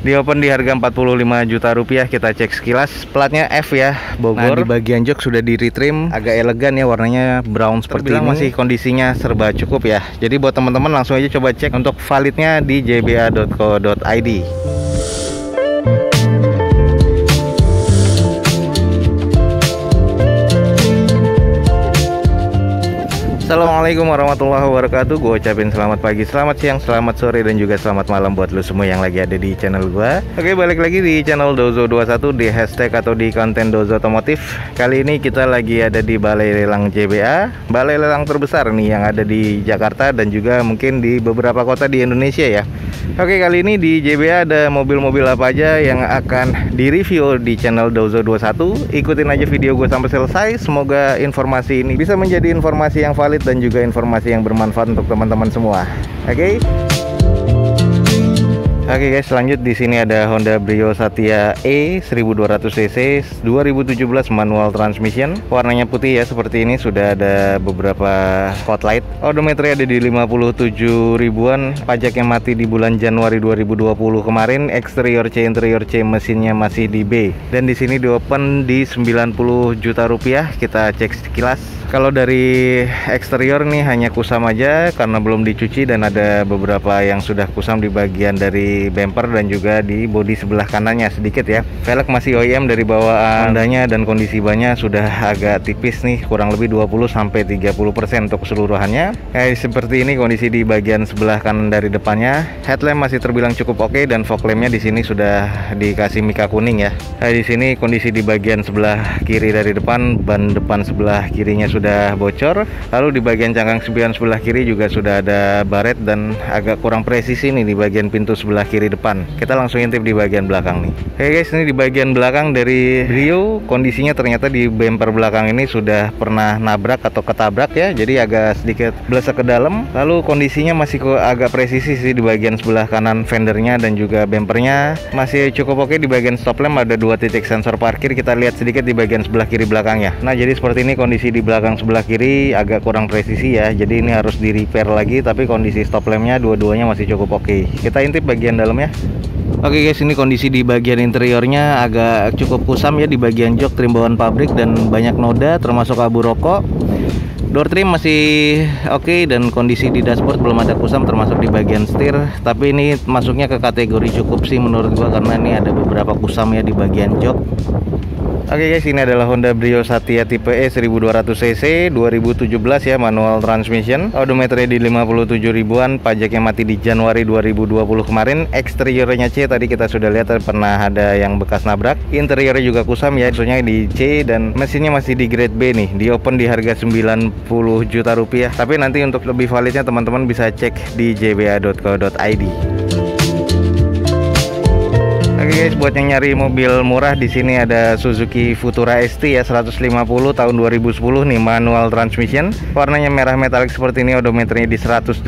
Di open di harga 45 juta rupiah. Kita cek sekilas, platnya F ya, Bogor. Nah, di bagian jok sudah di retrim, agak elegan ya, warnanya brown seperti ini. Masih kondisinya serba cukup ya. Jadi buat teman-teman langsung aja coba cek untuk validnya di jba.co.id. Assalamualaikum warahmatullahi wabarakatuh. Gue ucapin selamat pagi, selamat siang, selamat sore, dan juga selamat malam buat lu semua yang lagi ada di channel gue. Oke, balik lagi di channel Dozo21 di hashtag atau di konten Dozo Otomotif. Kali ini kita lagi ada di Balai Lelang JBA, balai lelang terbesar nih yang ada di Jakarta dan juga mungkin di beberapa kota di Indonesia ya. Oke, kali ini di JBA ada mobil-mobil apa aja yang akan direview di channel Dozo21. Ikutin aja video gue sampai selesai. Semoga informasi ini bisa menjadi informasi yang valid dan juga informasi yang bermanfaat untuk teman-teman semua. Oke guys, lanjut di sini ada Honda Brio Satya E 1200 cc 2017 manual transmission. Warnanya putih ya, seperti ini. Sudah ada beberapa spotlight. Odometer ada di 57 ribuan. Pajaknya mati di bulan Januari 2020 kemarin. Eksterior C, interior C, mesinnya masih di B. Dan di sini di open di 90 juta rupiah. Kita cek sekilas. Kalau dari eksterior nih hanya kusam aja karena belum dicuci, dan ada beberapa yang sudah kusam di bagian dari bumper dan juga di bodi sebelah kanannya sedikit ya. Velg masih OEM dari bawaan Hondanya, dan kondisi bannya sudah agak tipis nih, kurang lebih 20-30% untuk keseluruhannya. Seperti ini kondisi di bagian sebelah kanan dari depannya. Headlamp masih terbilang cukup oke, dan fog lampnya di sini sudah dikasih mika kuning ya. Di sini kondisi di bagian sebelah kiri dari depan, ban depan sebelah kirinya sudah bocor. Lalu di bagian cangkang spion sebelah kiri juga sudah ada baret dan agak kurang presisi nih di bagian pintu sebelah kiri depan. Kita langsung intip di bagian belakang nih. Oke guys, ini di bagian belakang dari Brio, kondisinya ternyata di bumper belakang ini sudah pernah nabrak atau ketabrak ya, jadi agak sedikit blesek ke dalam. Lalu kondisinya masih agak presisi sih di bagian sebelah kanan fendernya, dan juga bumpernya masih cukup oke. Di bagian stop lamp ada 2 titik sensor parkir. Kita lihat sedikit di bagian sebelah kiri belakangnya. Nah, jadi seperti ini kondisi di belakang sebelah kiri, agak kurang presisi ya, jadi ini harus di repair lagi. Tapi kondisi stop lampnya dua-duanya masih cukup oke. Kita intip bagian dalamnya. Oke guys, ini kondisi di bagian interiornya agak cukup kusam ya. Di bagian jok trim bawaan pabrik dan banyak noda termasuk abu rokok. Door trim masih oke, dan kondisi di dashboard belum ada kusam termasuk di bagian setir. Tapi ini masuknya ke kategori cukup sih menurut gua, karena ini ada beberapa kusam ya di bagian jok. Oke guys, ini adalah Honda Brio Satya tipe E 1200 cc 2017 ya, manual transmission. Odometernya di 57 ribuan. Pajaknya mati di Januari 2020 kemarin. Eksteriornya C, tadi kita sudah lihat pernah ada yang bekas nabrak. Interiornya juga kusam ya, maksudnya di C, dan mesinnya masih di grade B nih. Di open di harga 90 juta rupiah. Tapi nanti untuk lebih validnya teman-teman bisa cek di jba.co.id. Oke guys, buat yang nyari mobil murah, di sini ada Suzuki Futura ST ya 150 tahun 2010 nih, manual transmission. Warnanya merah metalik seperti ini. Odometernya di 189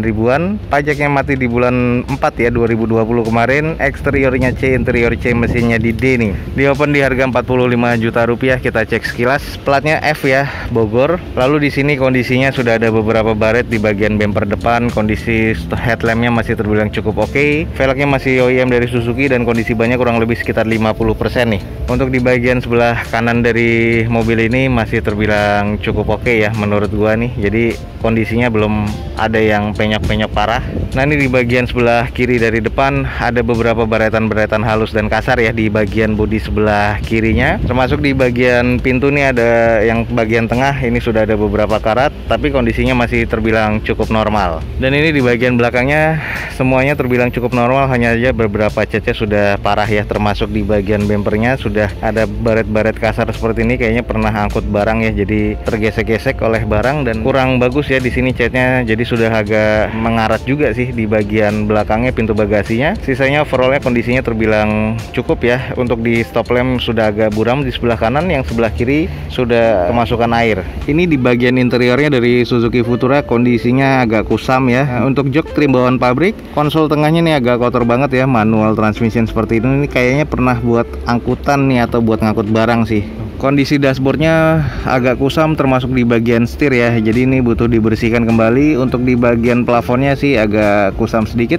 ribuan. Pajaknya mati di bulan 4 ya 2020 kemarin. Eksteriornya C, interior C, mesinnya di D nih. Di open di harga 45 juta rupiah. Kita cek sekilas, platnya F ya, Bogor. Lalu di sini kondisinya sudah ada beberapa baret di bagian bumper depan. Kondisi headlampnya masih terbilang cukup oke. Velgnya masih OEM dari Suzuki, dan kondisi bannya kurang lebih sekitar 50% nih. Untuk di bagian sebelah kanan dari mobil ini masih terbilang cukup oke ya menurut gua nih. Jadi kondisinya belum ada yang penyok-penyok parah. Nah, ini di bagian sebelah kiri dari depan ada beberapa baretan-baretan halus dan kasar ya di bagian bodi sebelah kirinya. Termasuk di bagian pintu nih ada yang bagian tengah ini sudah ada beberapa karat, tapi kondisinya masih terbilang cukup normal. Dan ini di bagian belakangnya semuanya terbilang cukup normal, hanya aja beberapa cat sudah parah ya, termasuk di bagian bumpernya sudah ada baret-baret kasar seperti ini. Kayaknya pernah angkut barang ya, jadi tergesek-gesek oleh barang dan kurang bagus ya di sini catnya. Jadi sudah agak mengarat juga sih di bagian belakangnya, pintu bagasinya. Sisanya overallnya kondisinya terbilang cukup ya. Untuk di stop lamp sudah agak buram di sebelah kanan, yang sebelah kiri sudah kemasukan air. Ini di bagian interiornya dari Suzuki Futura kondisinya agak kusam ya. Untuk jok trim bawaan pabrik. Konsol tengahnya nih agak kotor banget ya, manual transmission seperti ini kayaknya pernah buat angkutan nih atau buat ngangkut barang sih. Kondisi dashboardnya agak kusam termasuk di bagian setir ya, jadi ini butuh dibersihkan kembali. Untuk di bagian plafonnya sih agak kusam sedikit.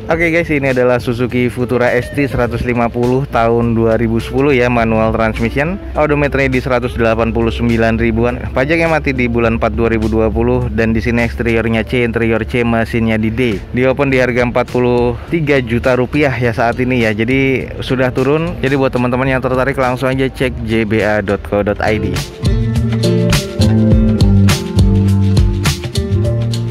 Oke guys, ini adalah Suzuki Futura ST 150 tahun 2010 ya, manual transmission. Odometernya di 189 ribuan. Pajaknya mati di bulan 4 2020 dan di sini eksteriornya C, interior C, mesinnya di D. Di open di harga 43 juta rupiah ya saat ini ya. Jadi sudah turun. Jadi buat teman-teman yang tertarik langsung aja cek jba.co.id.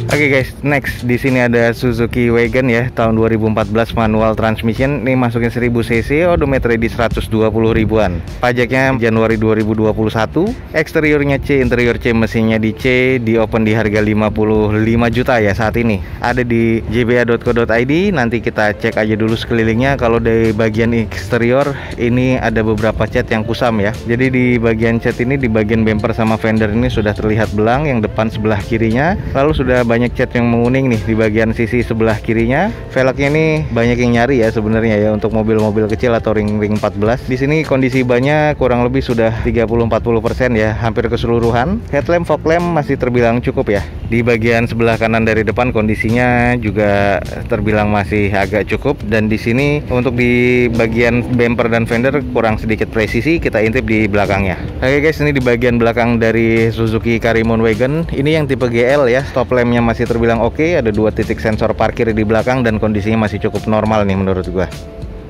Oke guys, next di sini ada Suzuki Wagon ya, tahun 2014 manual transmission. Ini masukin 1000 cc, odometernya di 120 ribuan. Pajaknya Januari 2021. Eksteriornya C, interior C, mesinnya di C. Di open di harga 55 juta ya saat ini. Ada di jba.co.id. Nanti kita cek aja dulu sekelilingnya. Kalau dari bagian eksterior ini ada beberapa cat yang kusam ya. Jadi di bagian cat ini, di bagian bumper sama fender ini sudah terlihat belang. Yang depan sebelah kirinya. Lalu sudah banyak cat yang menguning nih di bagian sisi sebelah kirinya. Velgnya ini banyak yang nyari ya sebenarnya ya untuk mobil-mobil kecil atau ring-ring 14. Di sini kondisi bannya kurang lebih sudah 30-40% ya, hampir keseluruhan. Headlamp, fog lamp masih terbilang cukup ya. Di bagian sebelah kanan dari depan kondisinya juga terbilang masih agak cukup, dan di sini untuk di bagian bumper dan fender kurang sedikit presisi, kita intip di belakangnya. Oke guys, ini di bagian belakang dari Suzuki Karimun Wagon. Ini yang tipe GL ya. Stop lampnya masih terbilang oke, ada 2 titik sensor parkir di belakang dan kondisinya masih cukup normal nih menurut gua.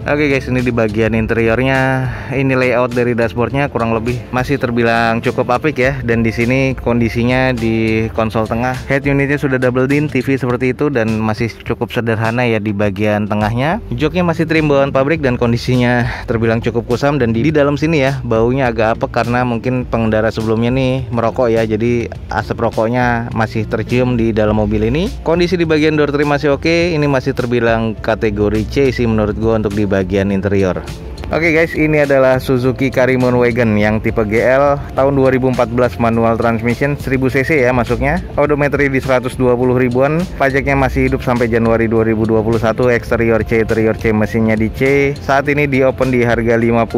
Oke guys, ini di bagian interiornya, ini layout dari dashboardnya kurang lebih masih terbilang cukup apik ya. Dan di sini kondisinya di konsol tengah, head unitnya sudah double din, TV seperti itu, dan masih cukup sederhana ya di bagian tengahnya. Joknya masih trim bawaan pabrik dan kondisinya terbilang cukup kusam. Dan di dalam sini ya, baunya agak apek karena mungkin pengendara sebelumnya nih merokok ya, jadi asap rokoknya masih tercium di dalam mobil ini. Kondisi di bagian door trim masih oke, ini masih terbilang kategori C sih menurut gua untuk di bagian interior. Oke guys, ini adalah Suzuki Karimun Wagon yang tipe GL tahun 2014 manual transmission, 1000 cc ya masuknya. Odometer di 120 ribuan. Pajaknya masih hidup sampai Januari 2021. Eksterior C, interior C, mesinnya di C. Saat ini di open di harga 55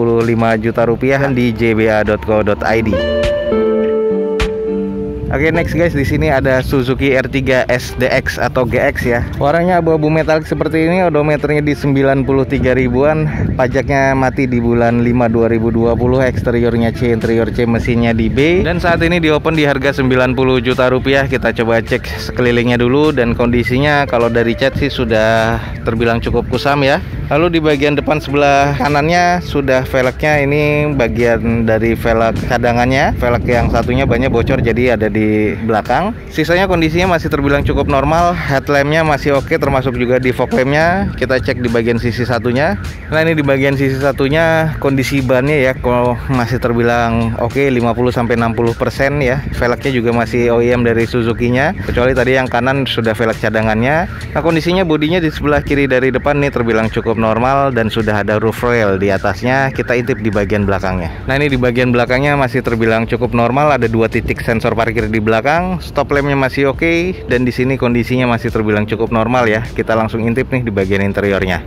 juta rupiah di jba.co.id. Oke, next guys, di sini ada Suzuki R3 SDX atau GX ya. Warnanya abu-abu metalik seperti ini, odometernya di 93 ribuan. Pajaknya mati di bulan 5 2020. Eksteriornya C, interior C, mesinnya di B. Dan saat ini di open di harga 90 juta rupiah. Kita coba cek sekelilingnya dulu, dan kondisinya kalau dari cat sih sudah terbilang cukup kusam ya. Lalu di bagian depan sebelah kanannya sudah velgnya, ini bagian dari velg cadangannya. Velg yang satunya banyak bocor, jadi ada di belakang. Sisanya kondisinya masih terbilang cukup normal. Headlampnya masih oke, termasuk juga di fog lampnya. Kita cek di bagian sisi satunya. Nah, ini di bagian sisi satunya kondisi bannya ya kalau masih terbilang oke, 50-60% ya. Velgnya juga masih OEM dari Suzuki-nya, kecuali tadi yang kanan sudah velg cadangannya. Nah, kondisinya bodinya di sebelah kiri dari depan nih terbilang cukup normal dan sudah ada roof rail di atasnya. Kita intip di bagian belakangnya. Nah, ini di bagian belakangnya masih terbilang cukup normal, ada 2 titik sensor parkir di belakang. Stop lampnya masih oke, dan di sini kondisinya masih terbilang cukup normal ya. Kita langsung intip nih di bagian interiornya.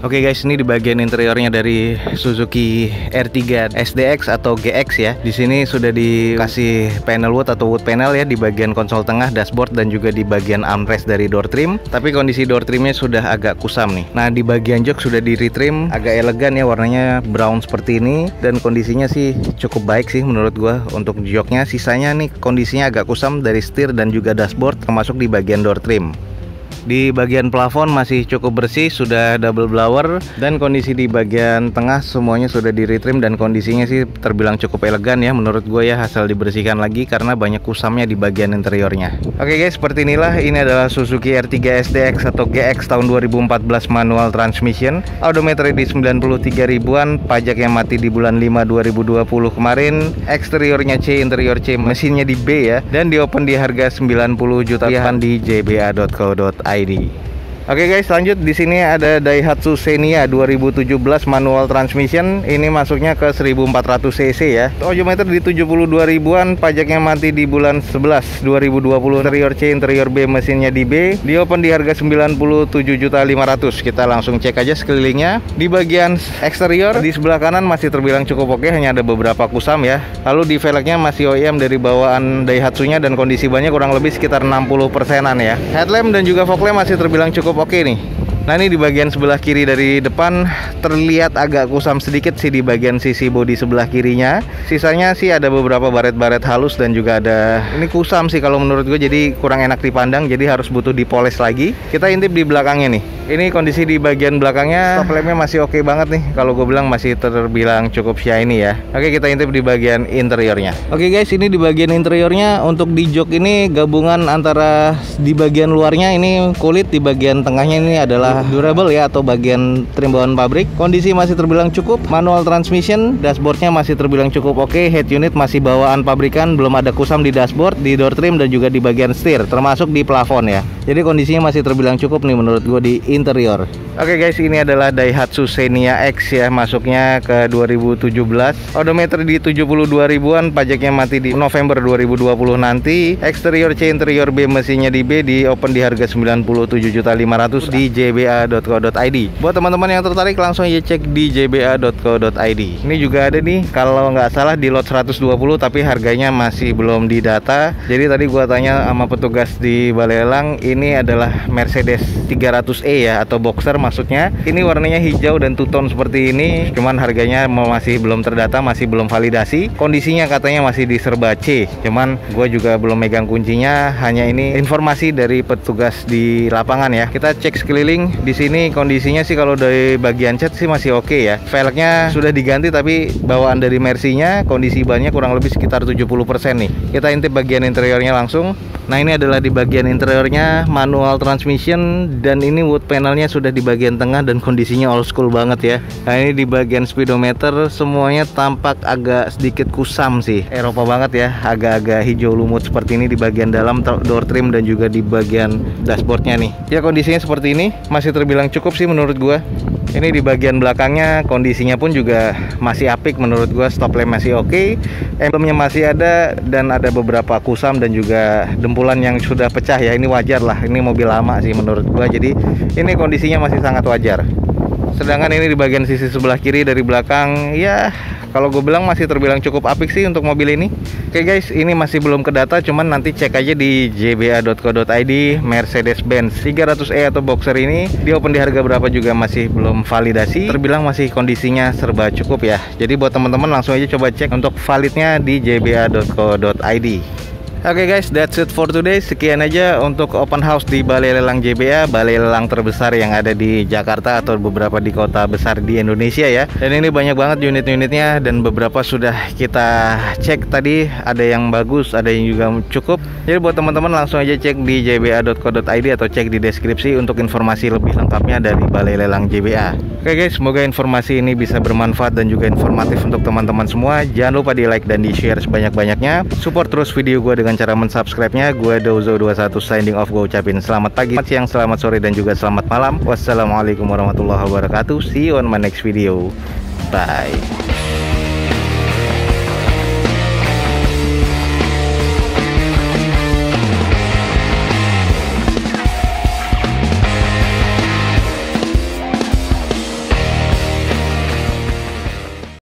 Oke guys, ini di bagian interiornya dari Suzuki R3 SDX atau GX ya. Di sini sudah dikasih panel wood atau wood panel ya di bagian konsol tengah, dashboard, dan juga di bagian armrest dari door trim. Tapi kondisi door trimnya sudah agak kusam nih. Nah, di bagian jok sudah di retrim, agak elegan ya, warnanya brown seperti ini, dan kondisinya sih cukup baik sih menurut gua untuk joknya. Sisanya nih kondisinya agak kusam dari setir dan juga dashboard, termasuk di bagian door trim. Di bagian plafon masih cukup bersih, sudah double blower, dan kondisi di bagian tengah semuanya sudah di retrim dan kondisinya sih terbilang cukup elegan ya menurut gue ya, hasil dibersihkan lagi karena banyak kusamnya di bagian interiornya. Oke guys, seperti inilah, ini adalah Suzuki R3 SDX atau GX tahun 2014 manual transmission. Odometer di 93 ribuan, pajaknya mati di bulan 5 2020 kemarin. Eksteriornya C, interior C, mesinnya di B ya, dan di open di harga 90 juta di jba.co.id. Oke guys, lanjut di sini ada Daihatsu Xenia 2017 manual transmission. Ini masuknya ke 1400 cc ya. Odometer di 72 ribuan, pajaknya mati di bulan 11 2020. Interior C, interior B, mesinnya di B. Di open di harga 97.500.000. Kita langsung cek aja sekelilingnya. Di bagian eksterior di sebelah kanan masih terbilang cukup oke, hanya ada beberapa kusam ya. Lalu di velgnya masih OEM dari bawaan Daihatsu-nya dan kondisi bannya kurang lebih sekitar 60%-an ya. Headlamp dan juga fog lamp masih terbilang cukup oke nih. Nah ini di bagian sebelah kiri dari depan terlihat agak kusam sedikit sih di bagian sisi bodi sebelah kirinya. Sisanya sih ada beberapa baret-baret halus dan juga ada ini kusam sih kalau menurut gue, jadi kurang enak dipandang, jadi harus butuh dipoles lagi. Kita intip di belakangnya nih. Ini kondisi di bagian belakangnya stop lampnya masih oke banget nih. Kalau gue bilang masih terbilang cukup shiny ya. Oke, kita intip di bagian interiornya. Oke guys, ini di bagian interiornya untuk di jok ini gabungan antara di bagian luarnya ini kulit, di bagian tengahnya ini adalah durable ya atau bagian trim bawaan pabrik. Kondisi masih terbilang cukup. Manual transmission, dashboardnya masih terbilang cukup oke. Head unit masih bawaan pabrikan, belum ada kusam di dashboard, di door trim dan juga di bagian setir, termasuk di plafon ya. Jadi kondisinya masih terbilang cukup nih menurut gue di interior. Oke guys, ini adalah Daihatsu Xenia X ya, masuknya ke 2017. Odometer di 72 ribuan, pajaknya mati di November 2020 nanti. Eksterior C, interior B, mesinnya di B, di open di harga 97.500.000 di jba.co.id. Buat teman-teman yang tertarik langsung aja cek di jba.co.id. Ini juga ada nih kalau nggak salah di lot 120 tapi harganya masih belum didata. Jadi tadi gua tanya sama petugas di balai lelang, ini adalah Mercedes 300e ya atau boxer maksudnya. Ini warnanya hijau dan two tone seperti ini, cuman harganya masih belum terdata, masih belum validasi. Kondisinya katanya masih di serba C, cuman gue juga belum megang kuncinya. Hanya ini informasi dari petugas di lapangan ya. Kita cek sekeliling. Di sini kondisinya sih kalau dari bagian cat sih masih oke ya. Velgnya sudah diganti tapi bawaan dari Mercy-nya kondisi bannya kurang lebih sekitar 70% nih. Kita intip bagian interiornya langsung. Nah ini adalah di bagian interiornya, manual transmission, dan ini wood panelnya sudah di bagian tengah dan kondisinya old school banget ya. Nah ini di bagian speedometer semuanya tampak agak sedikit kusam sih, Eropa banget ya, agak-agak hijau lumut seperti ini di bagian dalam door trim dan juga di bagian dashboardnya nih. Ya kondisinya seperti ini, masih terbilang cukup sih menurut gua. Ini di bagian belakangnya kondisinya pun juga masih apik menurut gua, stop lamp masih oke, emblemnya masih ada dan ada beberapa kusam dan juga dempulan yang sudah pecah ya. Ini wajar lah, ini mobil lama sih menurut gua, jadi ini kondisinya masih sangat wajar. Sedangkan ini di bagian sisi sebelah kiri dari belakang ya, kalau gue bilang masih terbilang cukup apik sih untuk mobil ini. Oke guys, ini masih belum ke data, cuman nanti cek aja di jba.co.id. Mercedes-Benz 300e atau boxer ini di open di harga berapa juga masih belum validasi, terbilang masih kondisinya serba cukup ya. Jadi buat teman-teman langsung aja coba cek untuk validnya di jba.co.id. Oke guys, that's it for today. Sekian aja untuk open house di Balai Lelang JBA, balai lelang terbesar yang ada di Jakarta atau beberapa di kota besar di Indonesia ya. Dan ini banyak banget unit-unitnya dan beberapa sudah kita cek tadi, ada yang bagus, ada yang juga cukup. Jadi buat teman-teman langsung aja cek di jba.co.id atau cek di deskripsi untuk informasi lebih lengkapnya dari Balai Lelang JBA. Oke guys, semoga informasi ini bisa bermanfaat dan juga informatif untuk teman-teman semua. Jangan lupa di like dan di share sebanyak-banyaknya. Support terus video gue dengan cara mensubscribe-nya. Gue Dozo21 signing off. Gue ucapin selamat pagi, selamat siang, selamat sore dan juga selamat malam. Wassalamualaikum warahmatullahi wabarakatuh. See you on my next video. Bye.